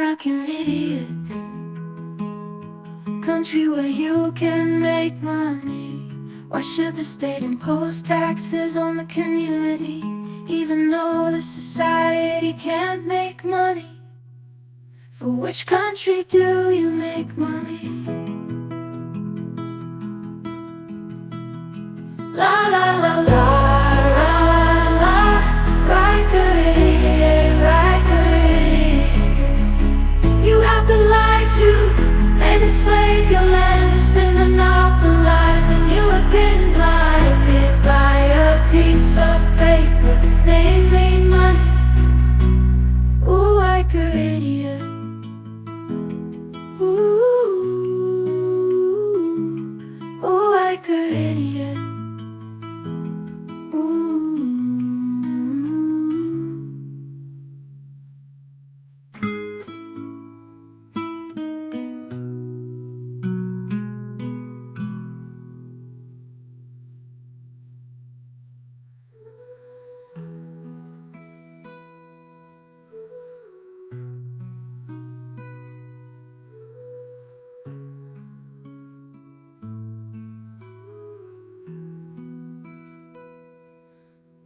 like an idiot. Country where you can make money. Why should the state impose taxes on the community, even though the society can't make money? For which country do you make money? La la la la, la la, Riker idiot, Riker idiot. You have been lied to and enslaved, your land has been monopolized, and you have been blinded by a piece of paper namely money. Ooh, Riker idiot. Ooh, ooh, Riker idiot.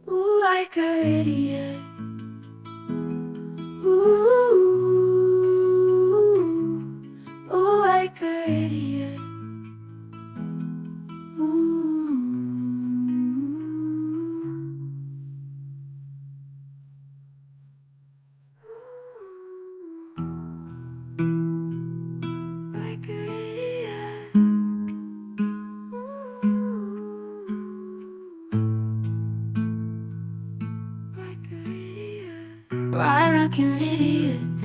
Ooh, Riker idiot. Ooh, ooh, Riker idiot. Ooh, Riker idiot. Why like an idiot?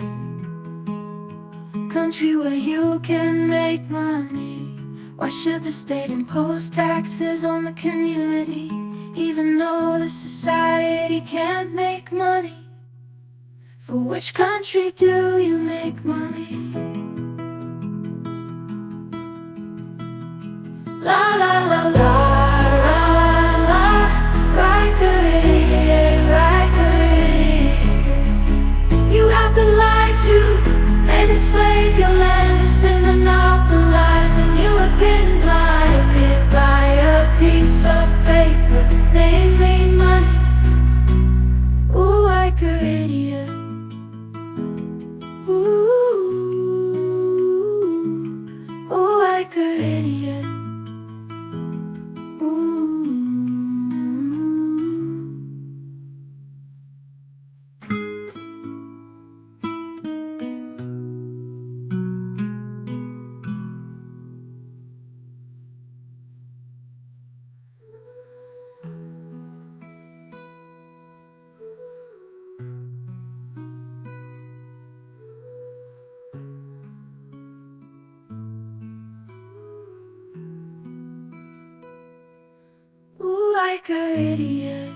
Country where you can make money. Why should the state impose taxes on the community, even though the society can't make money? For which country do you make money? La la la la, la la, Riker idiot, Riker idiot. You have been lied to and enslaved, your land has been monopolized, and you have been blinded by a piece of paper namely money. Ooh, Riker idiot. Ooh, ooh, Riker idiot. Ooh, Riker idiot.